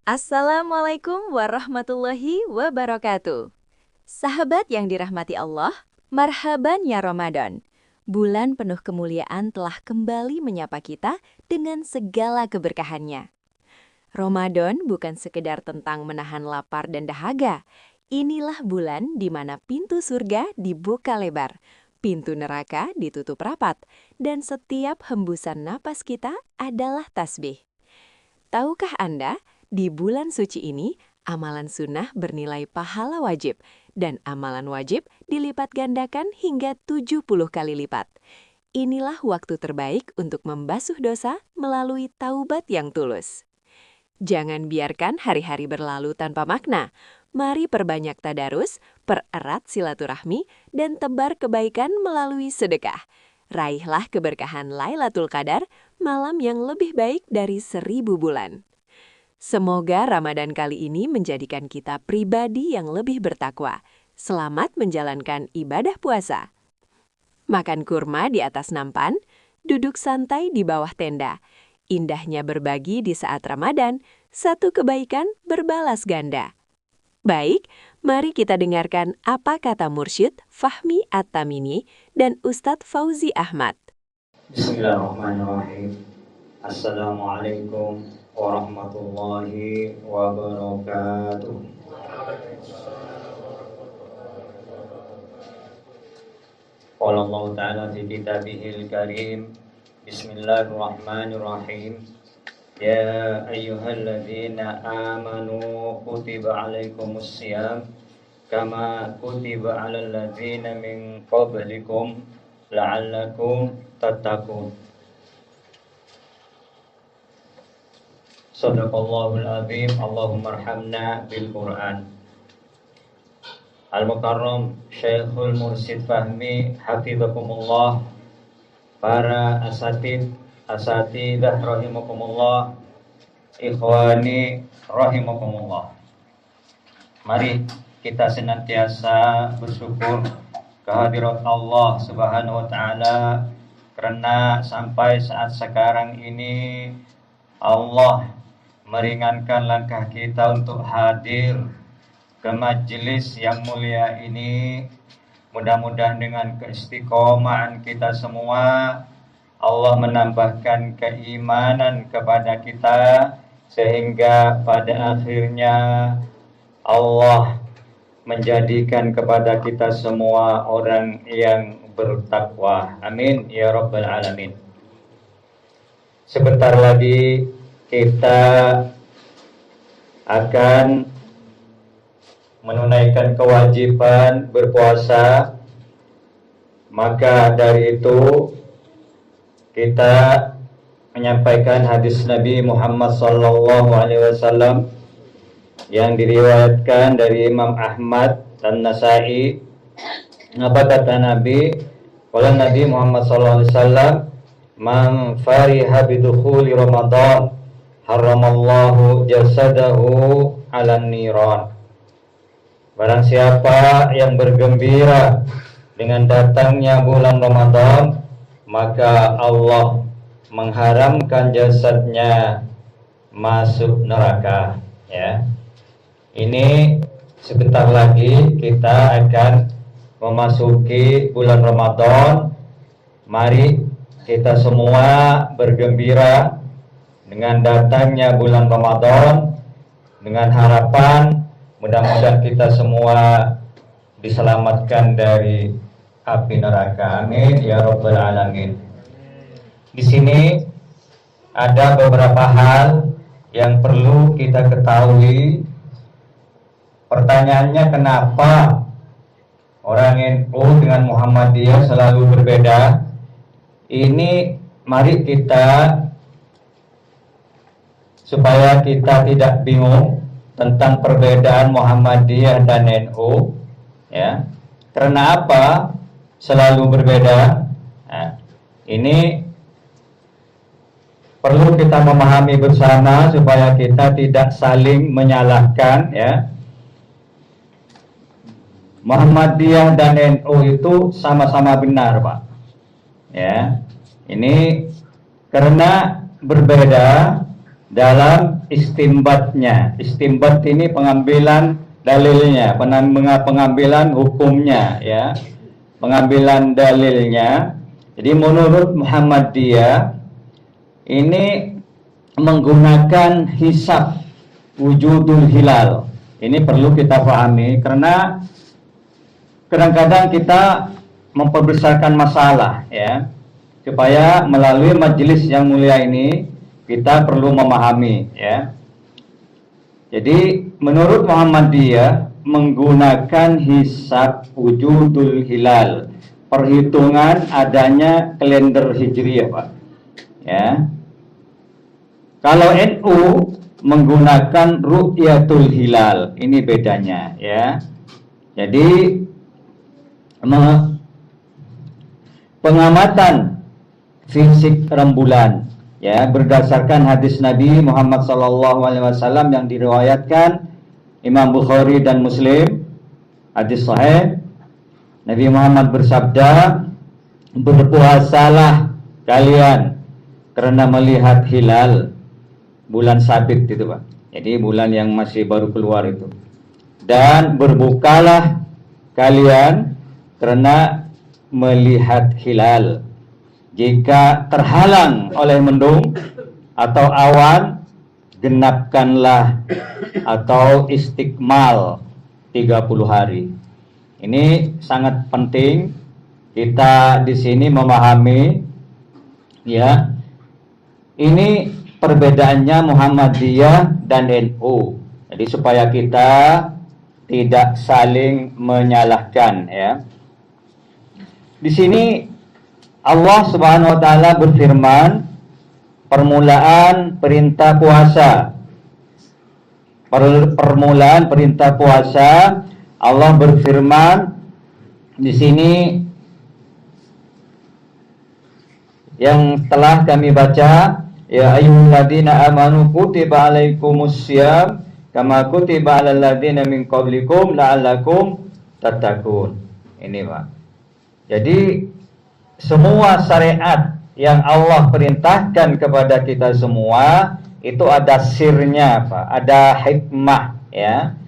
Assalamualaikum warahmatullahi wabarakatuh. Sahabat yang dirahmati Allah, marhaban ya Ramadan. Bulan penuh kemuliaan telah kembali menyapa kita dengan segala keberkahannya. Ramadan bukan sekedar tentang menahan lapar dan dahaga. Inilah bulan di mana pintu surga dibuka lebar, pintu neraka ditutup rapat, dan setiap hembusan napas kita adalah tasbih. Tahukah Anda, di bulan suci ini, amalan sunnah bernilai pahala wajib, dan amalan wajib dilipat gandakan hingga 70 kali lipat. Inilah waktu terbaik untuk membasuh dosa melalui taubat yang tulus. Jangan biarkan hari-hari berlalu tanpa makna. Mari perbanyak tadarus, pererat silaturahmi, dan tebar kebaikan melalui sedekah. Raihlah keberkahan Lailatul Qadar, malam yang lebih baik dari 1000 bulan. Semoga Ramadan kali ini menjadikan kita pribadi yang lebih bertakwa. Selamat menjalankan ibadah puasa. Makan kurma di atas nampan, duduk santai di bawah tenda. Indahnya berbagi di saat Ramadan, satu kebaikan berbalas ganda. Baik, mari kita dengarkan apa kata Mursyid Fahmi At-Tamimi dan Ustadz Fauzi Ahmad. Bismillahirrahmanirrahim. Assalamualaikum warahmatullahi wabarakatuh. Qala Allah Ta'ala fi kitabihil karim. Bismillahirrahmanirrahim. Ya ayyuhalladzina amanu kutiba alaikumus siyam kama kutiba alal ladzina min qablikum la'allakum tattaqun. Sadaqallahul azim. Allahumma arhamna bil Qur'an. Al-Mukarram Syekhul Mursyid Fahmi hafizakumullah, para asatidah rahimakumullah, ikhwani rahimakumullah. Mari kita senantiasa bersyukur kehadirat Allah Subhanahu wa taala, karena sampai saat sekarang ini Allah meringankan langkah kita untuk hadir ke majelis yang mulia ini. Mudah-mudahan dengan keistiqomahan kita semua, Allah menambahkan keimanan kepada kita, sehingga pada akhirnya Allah menjadikan kepada kita semua orang yang bertakwa. Amin ya rabbal alamin. Sebentar lagi kita akan menunaikan kewajiban berpuasa. Maka dari itu kita menyampaikan hadis Nabi Muhammad SAW yang diriwayatkan dari Imam Ahmad dan Nasai. Apa kata Nabi? Qala Nabi Muhammad SAW, man fariha bidukhuli Ramadan haramallahu jasadahu ala niran. Barang siapa yang bergembira dengan datangnya bulan Ramadan, maka Allah mengharamkan jasadnya masuk neraka. Ya, ini sebentar lagi kita akan memasuki bulan Ramadan. Mari kita semua bergembira dengan datangnya bulan Ramadan, dengan harapan mudah-mudahan kita semua diselamatkan dari api neraka. Amin ya rabbal alamin. Di sini ada beberapa hal yang perlu kita ketahui. Pertanyaannya, kenapa orang NU dengan Muhammadiyah selalu berbeda? Ini mari kita, supaya kita tidak bingung tentang perbedaan Muhammadiyah dan NU, ya. Karena apa selalu berbeda? Nah, ini perlu kita memahami bersama supaya kita tidak saling menyalahkan, ya. Muhammadiyah dan NU itu sama-sama benar, Pak. Ya, ini karena berbeda, dalam istimbatnya. Istimbat ini pengambilan dalilnya, pengambilan hukumnya, ya, pengambilan dalilnya. Jadi menurut Muhammadiyah ini menggunakan hisab wujudul hilal. Ini perlu kita pahami karena kadang-kadang kita memperbesarkan masalah, ya. Supaya melalui majelis yang mulia ini kita perlu memahami, ya. Jadi menurut Muhammadiyah menggunakan hisab wujudul hilal, perhitungan adanya kalender hijriyah, Pak. Ya. Kalau NU menggunakan ru'yatul hilal, ini bedanya, ya. Jadi pengamatan fisik rembulan, ya, berdasarkan hadis Nabi Muhammad SAW yang diriwayatkan Imam Bukhari dan Muslim, hadis sahih. Nabi Muhammad bersabda, berpuasalah kalian karena melihat hilal bulan sabit itu, Pak. Jadi bulan yang masih baru keluar itu. Dan berbukalah kalian karena melihat hilal. Jika terhalang oleh mendung atau awan, genapkanlah atau istiqmal 30 hari. Ini sangat penting kita di sini memahami, ya. Ini perbedaannya Muhammadiyah dan NU. Jadi supaya kita tidak saling menyalahkan, ya. Di sini Allah Subhanahu wa taala berfirman, permulaan perintah puasa. Permulaan perintah puasa, Allah berfirman di sini yang telah kami baca, ya ayyuhalladzina amanu kutiba alaikumussyam kama kutiba alal ladzina min qablikum la'allakum tattaqun. Ini, Pak. Jadi semua syariat yang Allah perintahkan kepada kita semua itu ada sirnya, Pak, ada hikmah, ya.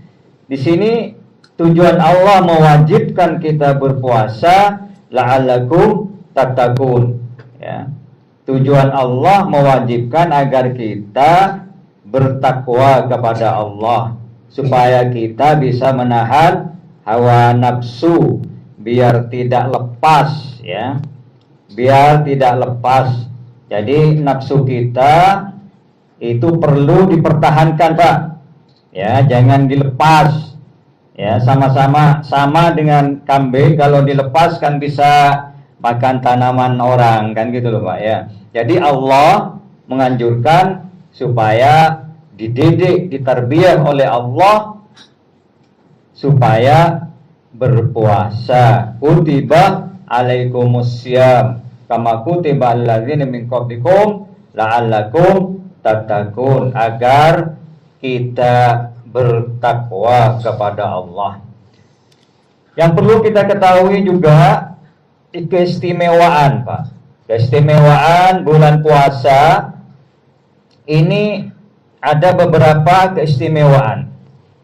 Di sini tujuan Allah mewajibkan kita berpuasa la'allakum tattaqun, ya. Tujuan Allah mewajibkan agar kita bertakwa kepada Allah supaya kita bisa menahan hawa nafsu biar tidak lepas, ya. Biar tidak lepas. Jadi nafsu kita itu perlu dipertahankan, Pak. Ya, jangan dilepas. Ya, sama dengan kambing, kalau dilepas kan bisa makan tanaman orang, kan gitu loh, Pak, ya. Jadi Allah menganjurkan supaya dididik, ditarbiyah oleh Allah supaya berpuasa. Kutiba alaikumussyam kama kutiba alladzina min qablikum la'allakum tattaqun, agar kita bertakwa kepada Allah. Yang perlu kita ketahui juga keistimewaan, Pak. Keistimewaan bulan puasa ini ada beberapa keistimewaan.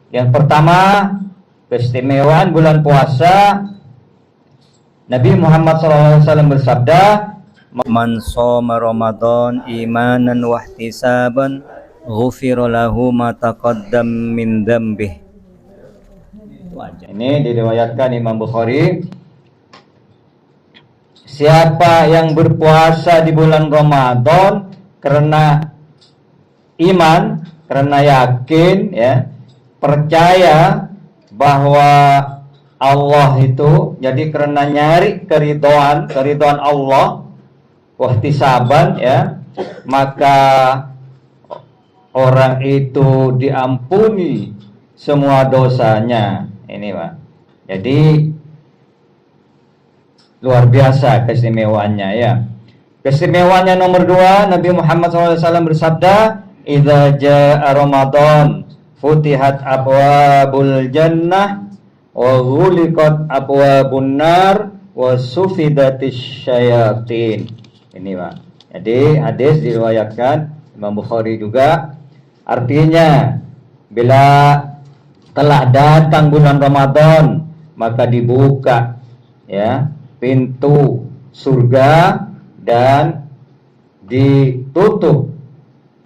Yang pertama, keistimewaan bulan puasa, Nabi Muhammad SAW bersabda, man shoma Ramadan imanan wa ihtisaban ghufira lahu ma taqaddam min dzambih. Ini diriwayatkan Imam Bukhari. Siapa yang berpuasa di bulan Ramadan karena iman, karena yakin, ya, percaya bahwa Allah itu, jadi karena nyari keridhaan Allah, wahtisaban, ya, maka orang itu diampuni semua dosanya. Ini, Pak. Jadi luar biasa keistimewaannya, ya. Keistimewaannya nomor 2, Nabi Muhammad SAW bersabda, idza jaa Ramadan futihat abwabul jannah wa ghuliqat abwabun nar wa sufidatis syayatin. Ini, Pak. Jadi hadis diriwayatkan Imam Bukhari juga. Artinya bila telah datang bulan Ramadan, maka dibuka ya pintu surga dan ditutup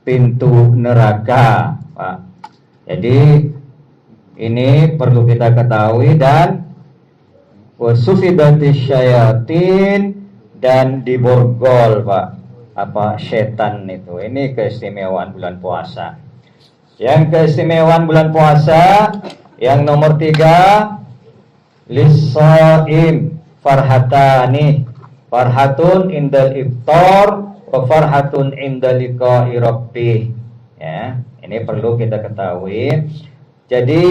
pintu neraka, Pak. Jadi ini perlu kita ketahui. Dan wasufidatis syayatin, dan diborgol, Pak, apa setan itu. Ini keistimewaan bulan puasa. Yang keistimewaan bulan puasa yang nomor 3, lis-shaim farhatani, farhatun indal iftar wa farhatun indal liqa'i rabbih. Ya, ini perlu kita ketahui. Jadi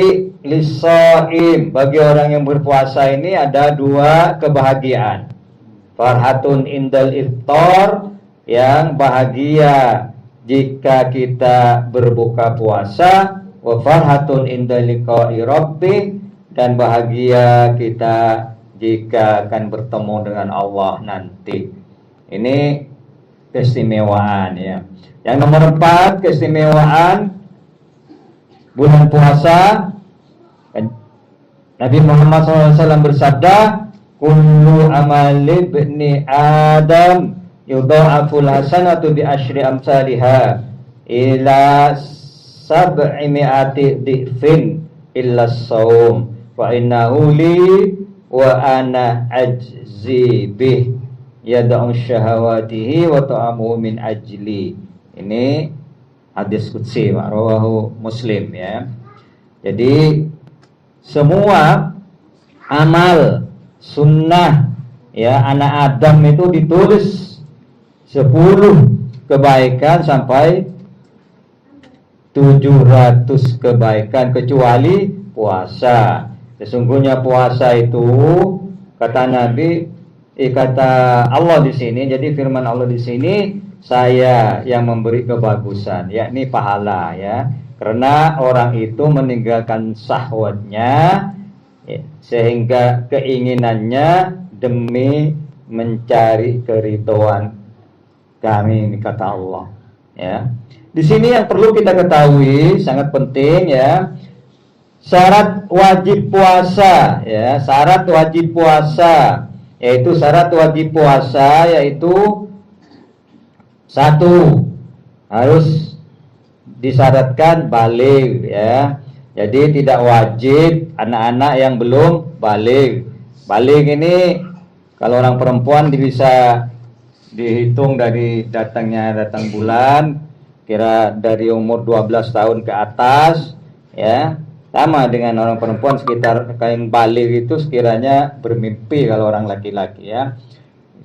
lis-shaim, bagi orang yang berpuasa ini ada 2 kebahagiaan. Farhatun indal iftar, yang bahagia jika kita berbuka puasa, wa farhatun inda liqa'i rabbih, dan bahagia kita jika akan bertemu dengan Allah nanti. Ini keistimewaan ya. Yang nomor 4, keistimewaan bulan puasa. Nabi Muhammad SAW bersabda, kullu amali ibni Adam yudha'aful hasanatu bi asyri amsalha ila sab'imi'ati dhifin illa as-shaum wa innahu li wa ana ajzi bih yada'u syahawatihi wa ta'amu min ajli. Ini hadis qudsi, rawahu Muslim ya. Jadi semua amal sunnah ya anak Adam itu ditulis 10 kebaikan sampai 700 kebaikan, kecuali puasa. Sesungguhnya puasa itu, kata Nabi, kata Allah di sini, jadi firman Allah di sini, saya yang memberi kebagusan, yakni pahala ya. Karena orang itu meninggalkan syahwatnya sehingga keinginannya demi mencari keridhaan kami, kata Allah ya. Di sini yang perlu kita ketahui sangat penting ya, syarat wajib puasa ya, syarat wajib puasa yaitu 1, harus disyaratkan baligh ya. Jadi tidak wajib anak-anak yang belum baligh. Baligh ini kalau orang perempuan bisa dihitung dari datang bulan, kira dari umur 12 tahun ke atas ya. Sama dengan orang perempuan, sekitar kain baligh itu sekiranya bermimpi kalau orang laki-laki ya.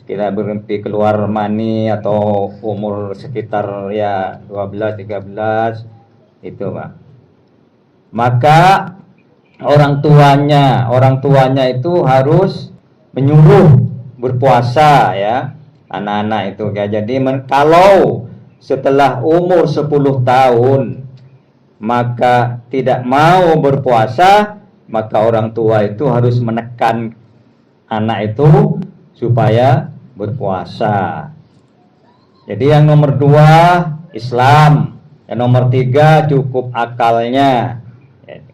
Sekira bermimpi keluar mani atau umur sekitar ya 12 13 itu, Pak. Maka orang tuanya itu harus menyuruh berpuasa ya. Anak-anak itu ya. Jadi kalau setelah umur 10 tahun maka tidak mau berpuasa, maka orang tua itu harus menekan anak itu supaya berpuasa. Jadi yang nomor 2 Islam, yang nomor 3 cukup akalnya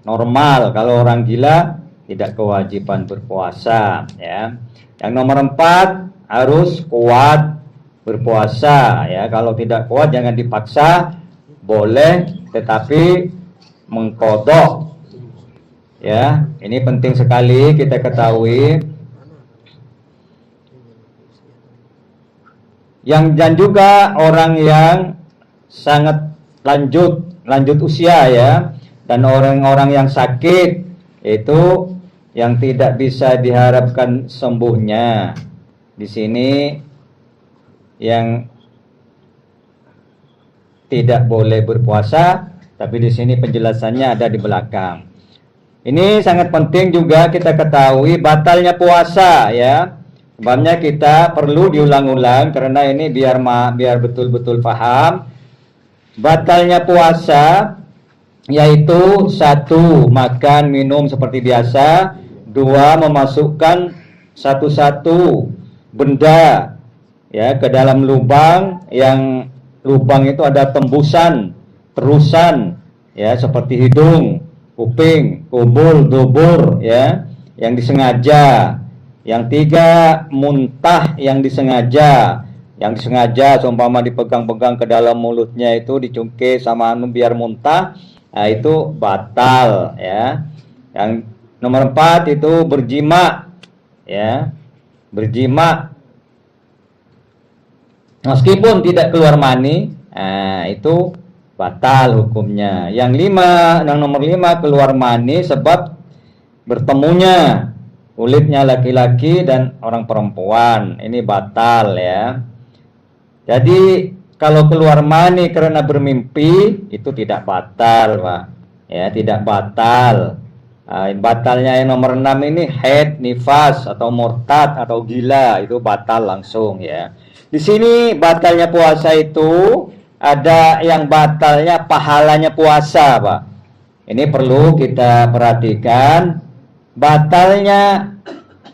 normal. Kalau orang gila tidak kewajiban berpuasa ya. Yang nomor 4 harus kuat berpuasa ya. Kalau tidak kuat jangan dipaksa, boleh tetapi mengqadha ya. Ini penting sekali kita ketahui. Dan juga orang yang sangat lanjut usia ya, dan orang-orang yang sakit itu yang tidak bisa diharapkan sembuhnya. Di sini yang tidak boleh berpuasa, tapi di sini penjelasannya ada di belakang. Ini sangat penting juga kita ketahui batalnya puasa ya. Sebabnya kita perlu diulang-ulang karena ini biar betul-betul paham. Batalnya puasa yaitu 1 makan minum seperti biasa, 2 memasukkan satu-satu benda ya ke dalam lubang yang lubang itu ada tembusan, terusan, ya, seperti hidung, kuping, kubul, dubur, ya, yang disengaja. Yang tiga, muntah yang disengaja. Yang disengaja, seumpama dipegang-pegang ke dalam mulutnya itu dicungkil sama anu biar muntah, nah itu batal, ya. Yang nomor 4 itu berjima, ya, berjima meskipun tidak keluar mani, nah itu batal hukumnya. Yang nomor 5 keluar mani sebab bertemunya kulitnya laki-laki dan orang perempuan, ini batal, ya. Jadi kalau keluar mani karena bermimpi itu tidak batal, Pak. Ya, tidak batal. Batalnya yang nomor 6 ini haid, nifas atau murtad atau gila, itu batal langsung, ya. Di sini batalnya puasa itu ada yang batalnya pahalanya puasa, Pak. Ini perlu kita perhatikan, batalnya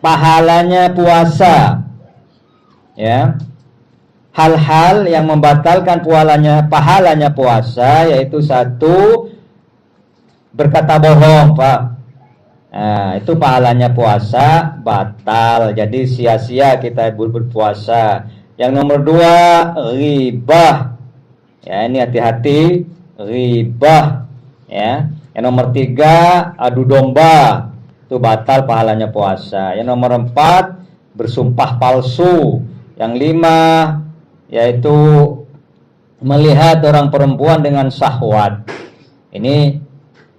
pahalanya puasa, ya. Hal-hal yang membatalkan pahalanya puasa yaitu 1, berkata bohong, Pak. Nah, itu pahalanya puasa batal. Jadi sia-sia kita berpuasa. Yang nomor 2, ribah. Ya, ini hati-hati, ribah, ya. Yang nomor 3, adu domba. Itu batal pahalanya puasa. Yang nomor 4, bersumpah palsu. Yang 5, yaitu melihat orang perempuan dengan syahwat. Ini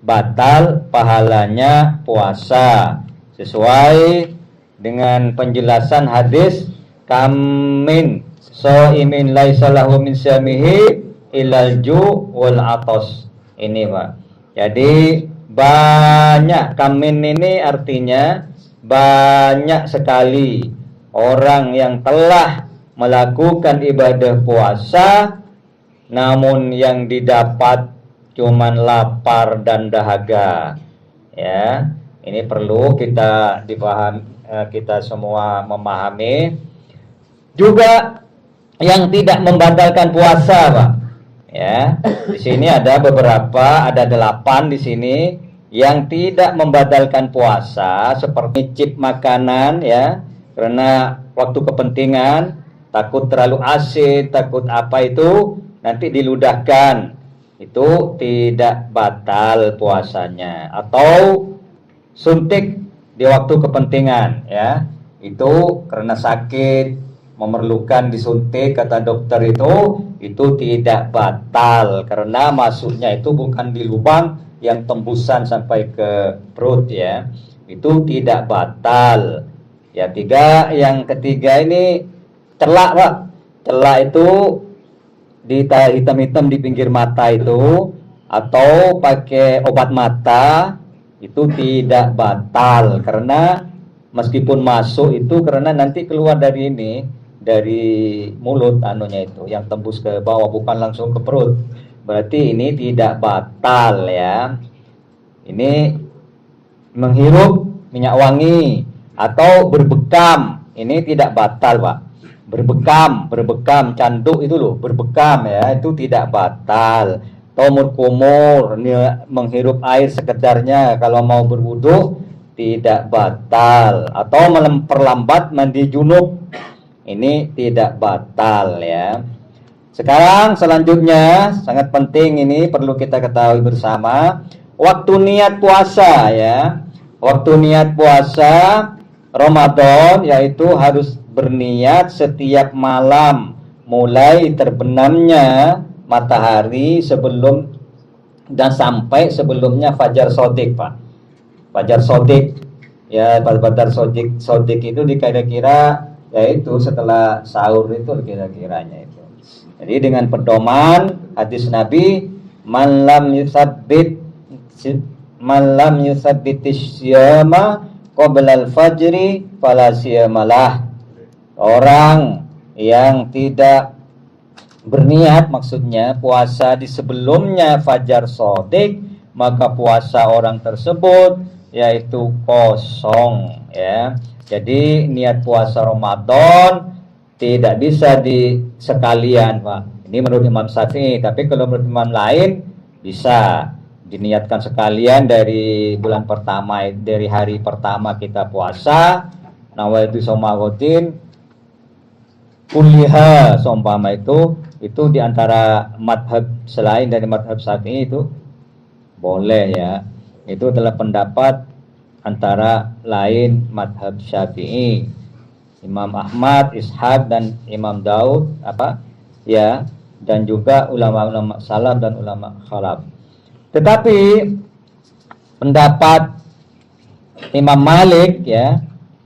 batal pahalanya puasa sesuai dengan penjelasan hadis kamin shaimin laisa lahu min syamihi ilal ju wal atos. Ini, Pak. Jadi banyak, kamin ini artinya banyak sekali orang yang telah melakukan ibadah puasa namun yang didapat cuman lapar dan dahaga, ya. Ini perlu kita kita semua memahami. Juga yang tidak membatalkan puasa, Pak, ya. Di sini ada 8 di sini yang tidak membatalkan puasa, seperti cip makanan, ya, karena waktu kepentingan, takut terlalu asin, takut apa itu nanti diludahkan, itu tidak batal puasanya. Atau suntik di waktu kepentingan, ya, itu karena sakit memerlukan disuntik, kata dokter itu tidak batal karena masuknya itu bukan di lubang yang tembusan sampai ke perut, ya, itu tidak batal. Ya, yang ketiga ini celak, Pak. Celak itu hitam-hitam di pinggir mata itu, atau pakai obat mata, itu tidak batal karena meskipun masuk itu karena nanti keluar dari mulut anunya itu yang tembus ke bawah, bukan langsung ke perut. Berarti ini tidak batal, ya. Ini menghirup minyak wangi atau berbekam, ini tidak batal, Pak. Berbekam canduk itu loh, berbekam, ya, itu tidak batal. Kumur, menghirup air sekedarnya kalau mau berwudu tidak batal. Atau memperlambat mandi junub, ini tidak batal, ya. Sekarang selanjutnya sangat penting, ini perlu kita ketahui bersama, waktu niat puasa, ya. Waktu niat puasa Ramadan yaitu harus berniat setiap malam mulai terbenamnya matahari sebelum dan sampai sebelumnya fajar sodik, Pak. Fajar sodik, ya, fajar sodik itu kira-kira yaitu setelah sahur itu kira-kiranya itu. Jadi dengan pedoman hadis Nabi, man lam yusabbitis syama qabla al-fajri fala siyamalah. Orang yang tidak berniat, maksudnya puasa di sebelumnya fajar sodik, maka puasa orang tersebut yaitu kosong, ya. Jadi niat puasa Ramadan tidak bisa sekalian, Pak. Ini menurut Imam Syafi'i, tapi kalau menurut imam lain bisa diniatkan sekalian dari bulan pertama, dari hari pertama kita puasa, nawaitu somagotin kuliha seumpama itu diantara madhab selain dari madhab Syafi'i itu boleh ya. Itu adalah pendapat antara lain madhab Syafi'i, Imam Ahmad, Ishaq dan Imam Daud ya, dan juga ulama-ulama salaf dan ulama khalaf. Tetapi pendapat Imam Malik ya,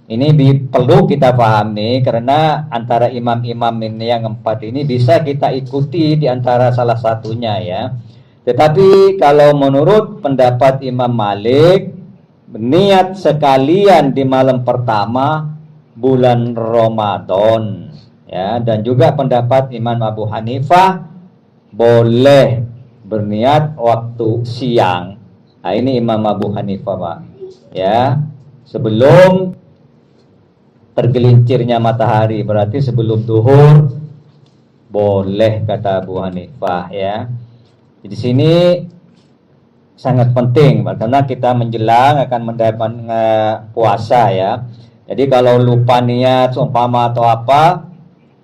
ini perlu kita pahami karena antara imam-imam ini yang 4 ini bisa kita ikuti di antara salah satunya ya. Tetapi kalau menurut pendapat Imam Malik, niat sekalian di malam pertama bulan Ramadan ya, dan juga pendapat Imam Abu Hanifah boleh berniat waktu siang. Nah, ini Imam Abu Hanifah Pak ya, sebelum tergelincirnya matahari, berarti sebelum duhur boleh kata Abu Hanifah ya. Di sini sangat penting karena kita menjelang akan mendapat puasa ya. Jadi kalau lupa niat seumpama atau apa,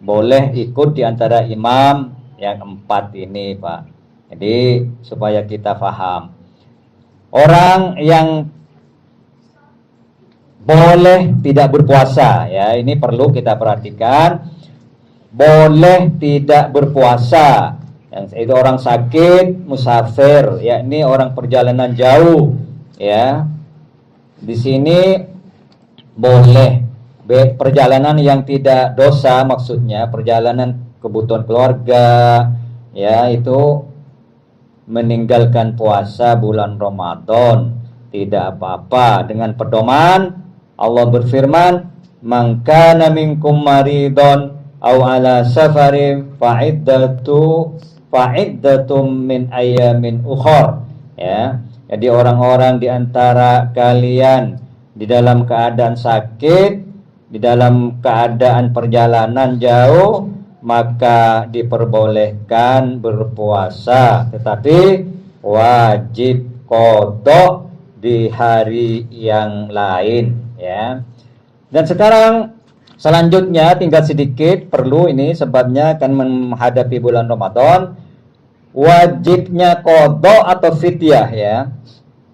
boleh ikut di antara imam yang 4 ini Pak. Jadi supaya kita paham. Orang yang boleh tidak berpuasa ya, ini perlu kita perhatikan. Boleh tidak berpuasa yang itu orang sakit, musafir, yakni orang perjalanan jauh ya. Di sini boleh perjalanan yang tidak dosa, maksudnya perjalanan kebutuhan keluarga ya, itu meninggalkan puasa bulan Ramadan tidak apa-apa, dengan pedoman Allah berfirman, "Man kana minkum maridon aw ala safarin fa'iddatum min ayamin ukhor." Ya. Jadi orang-orang di antara kalian di dalam keadaan sakit, di dalam keadaan perjalanan jauh, maka diperbolehkan berpuasa, tetapi wajib qada di hari yang lain ya. Dan sekarang selanjutnya tinggal sedikit perlu ini, sebabnya akan menghadapi bulan Ramadan. Wajibnya qada atau fidyah ya.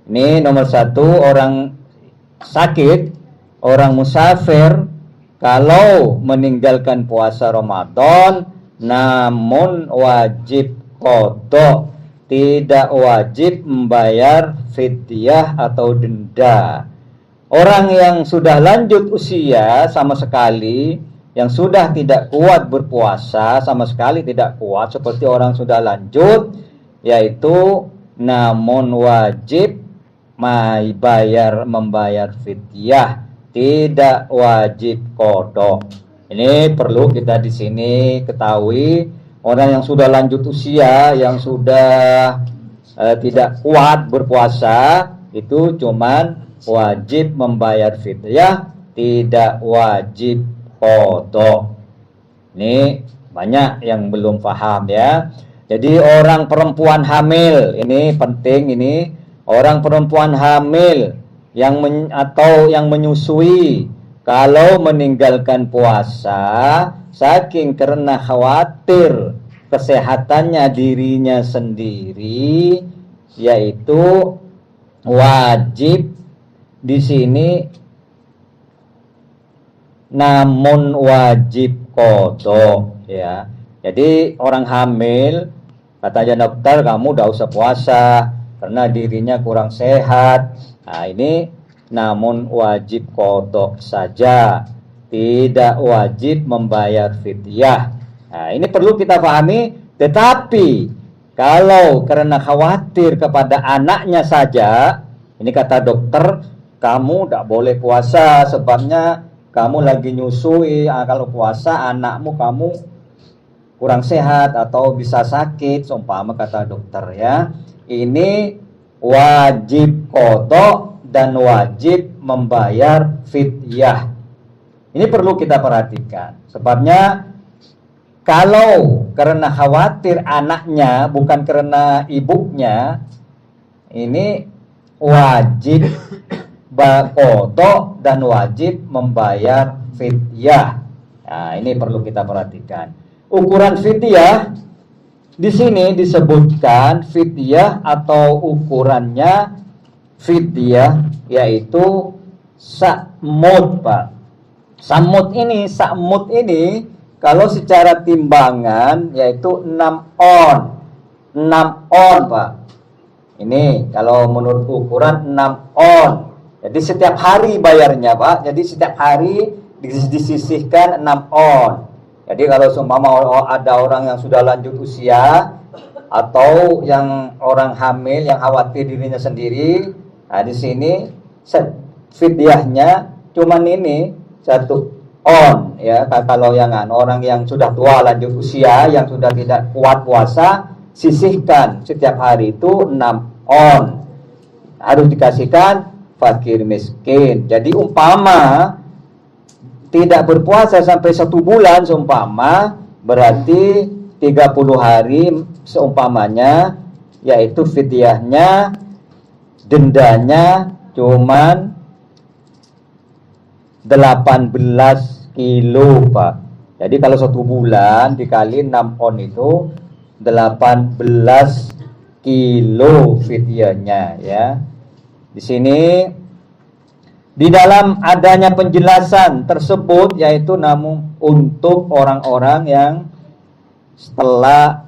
Ini nomor 1, orang sakit, orang musafir kalau meninggalkan puasa Ramadan namun wajib qada, tidak wajib membayar fidyah atau denda. Orang yang sudah lanjut usia sama sekali, yang sudah tidak kuat berpuasa, sama sekali tidak kuat, seperti orang sudah lanjut, yaitu namun wajib membayar fidyah, tidak wajib qada. Ini perlu kita di sini ketahui, orang yang sudah lanjut usia, yang sudah tidak kuat berpuasa, itu cuman wajib membayar fidyah, tidak wajib qada. Ini banyak yang belum paham ya. Jadi orang perempuan hamil, ini penting ini, orang perempuan hamil atau yang menyusui, kalau meninggalkan puasa saking karena khawatir kesehatannya dirinya sendiri, yaitu wajib di sini namun wajib qada ya. Jadi orang hamil, katanya dokter, kamu udah usah puasa karena dirinya kurang sehat. Nah, ini namun wajib qada saja, tidak wajib membayar fidyah. Nah, ini perlu kita pahami. Tetapi kalau karena khawatir kepada anaknya saja, ini kata dokter, kamu tidak boleh puasa sebabnya kamu lagi nyusui. Kalau puasa anakmu kamu kurang sehat atau bisa sakit, seumpama kata dokter ya. Ini wajib qada dan wajib membayar fidyah. Ini perlu kita perhatikan. Sebabnya Kalau karena khawatir anaknya, bukan karena ibunya, ini wajib qadha dan wajib membayar fidyah. Nah, ini perlu kita perhatikan. Ukuran fidyah di sini disebutkan fidyah atau ukurannya fidyah yaitu sa'mud, Pak. Sa'mud ini kalau secara timbangan yaitu 6 on. 6 on, Pak. Ini kalau menurut ukuran 6 on. Jadi setiap hari bayarnya, Pak. Jadi setiap hari disisihkan 6 on. Jadi kalau seumpama ada orang yang sudah lanjut usia atau yang orang hamil yang khawatir dirinya sendiri, nah di sini fidyahnya cuman ini 1 on ya. Kalau yang orang yang sudah tua lanjut usia yang sudah tidak kuat puasa, sisihkan setiap hari itu 6 on. Harus dikasihkan fakir miskin. Jadi umpama tidak berpuasa sampai 1 bulan seumpama, berarti 30 hari seumpamanya, yaitu fidyahnya, dendanya cuman 18 kilo, Pak. Jadi kalau 1 bulan dikali 6 on itu 18 kilo fidyahnya ya. Di sini di dalam adanya penjelasan tersebut yaitu namun untuk orang-orang yang setelah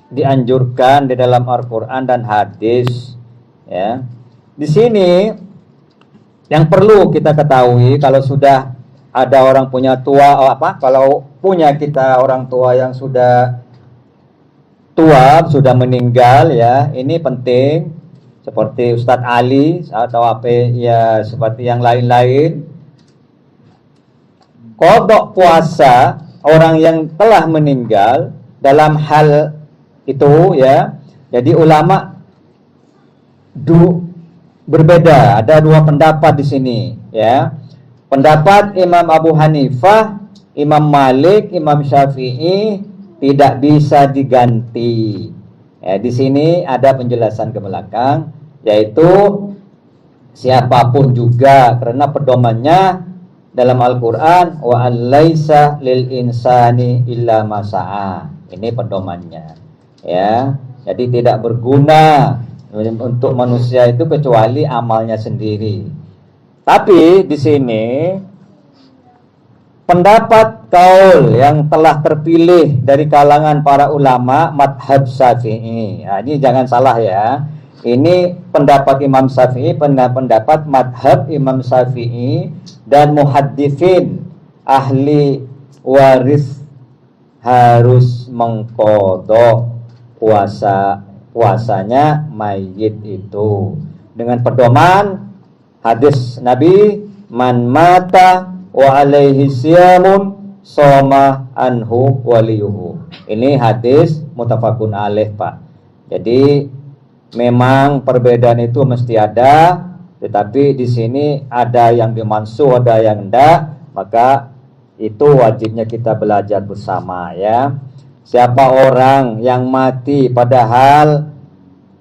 dianjurkan di dalam Al-Qur'an dan hadis ya. Di sini yang perlu kita ketahui kalau sudah ada orang punya tua kalau punya kita orang tua yang sudah tua, sudah meninggal ya, ini penting. Seperti Ustadz Ali atau apa ya, seperti yang lain-lain, qadha puasa orang yang telah meninggal dalam hal itu ya. Jadi ulama berbeda, ada 2 pendapat di sini ya. Pendapat Imam Abu Hanifah, Imam Malik, Imam Syafi'i tidak bisa diganti. Ya, di sini ada penjelasan ke belakang, yaitu siapapun juga, karena pedomannya dalam Al-Qur'an wa alaisa lil insani illa masa'a. Ini pedomannya. Ya. Jadi tidak berguna untuk manusia itu kecuali amalnya sendiri. Tapi di sini pendapat kaul yang telah terpilih dari kalangan para ulama madhab Syafi'i. Nah, ini jangan salah ya. Ini pendapat Imam Syafi'i, pendapat madhab Imam Syafi'i dan muhadditsin ahli waris harus mengqadha puasanya mayit itu dengan pedoman hadis Nabi, man mata wa alaihi siyamun soma anhu waliyuhu. Ini hadis muttafaqun alaih, Pak. Jadi memang perbedaan itu mesti ada, tetapi di sini ada yang dimansuh, ada yang enggak, maka itu wajibnya kita belajar bersama ya. Siapa orang yang mati padahal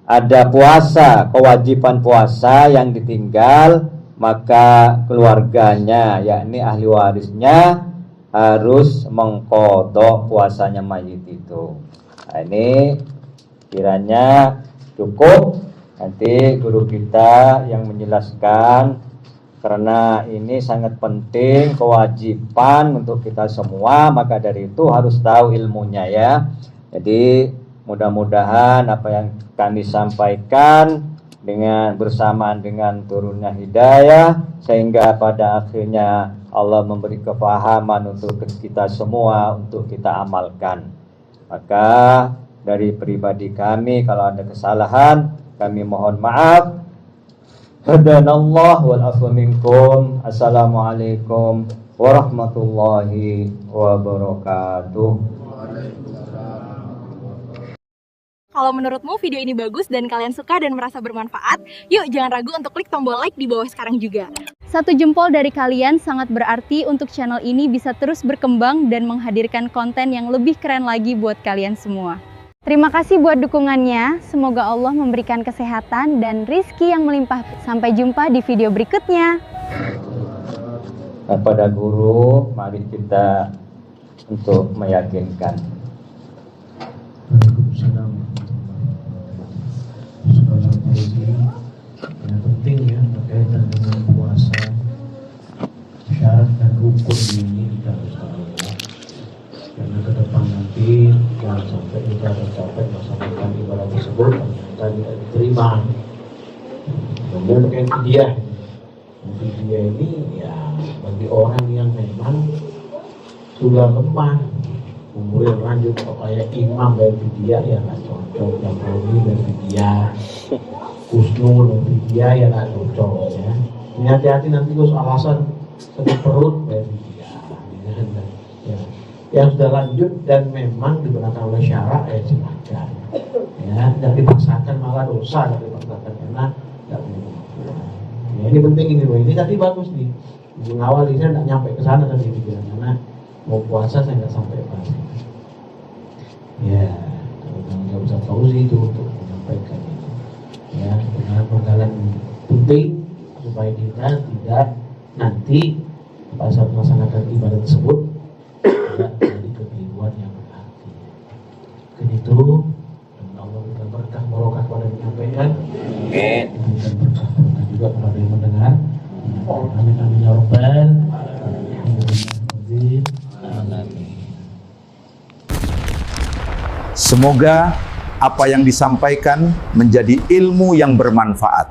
ada puasa, kewajiban puasa yang ditinggal, maka keluarganya yakni ahli warisnya harus mengqadha puasanya mayit itu. Nah, ini kiranya cukup, nanti guru kita yang menjelaskan, karena ini sangat penting, kewajiban untuk kita semua, maka dari itu harus tahu ilmunya ya. Jadi mudah-mudahan apa yang kami sampaikan dengan bersamaan dengan turunnya hidayah, sehingga pada akhirnya Allah memberi kefahaman untuk kita semua untuk kita amalkan. Maka dari pribadi kami kalau ada kesalahan kami mohon maaf. Hadanallah wal afu minkum. Assalamualaikum warahmatullahi wabarakatuh. Kalau menurutmu video ini bagus dan kalian suka dan merasa bermanfaat, yuk jangan ragu untuk klik tombol like di bawah sekarang juga. Satu jempol dari kalian sangat berarti untuk channel ini bisa terus berkembang dan menghadirkan konten yang lebih keren lagi buat kalian semua. Terima kasih buat dukungannya, semoga Allah memberikan kesehatan dan rizki yang melimpah. Sampai jumpa di video berikutnya. Kepada guru, mari kita untuk meyakinkan. Waalaikumsalam. Yang penting ya berkaitan dengan puasa, syarat dan rukun ini kita harus tahu ya. Karena ke depan nanti jangan sampai kita tercapai melaksanakan ibadah tersebut ternyata tidak diterima. Kemudian terkait fidyah. Fidyah ini ya bagi orang yang memang sudah lemah, umur yang lanjut, atau kayak imam dari fidyah ya nggak cocok, yang Romi dari fidyah, Kusnul dari fidyah ya nggak cocok ya. Ini hati-hati nanti Gus alasan sakit perut dari fidyah. Ya. Yang sudah lanjut dan memang digunakan oleh syarak ya silakan. Ya, tidak dipaksakan malah dosa, tidak dipaksakan karena tidak punya kemampuan. Ya, ini penting ini tadi bagus nih. Mengawali saya tidak nyampe ke sana tadi pikiran karena mau puasa saya nggak sampai pas. Ya, kalau nggak bisa Fauzi itu untuk menyampaikan itu. Ya, penggalan penting supaya kita tidak nanti pada saat melaksanakan ibadah tersebut tidak terjadi kekeliruan yang berarti. Mungkin itu, dan Allah berikan berkah barokah kepada yang menyampaikan. Berikan berkah juga kepada yang mendengar. Amin amin ya rabbal alamin. Semoga apa yang disampaikan menjadi ilmu yang bermanfaat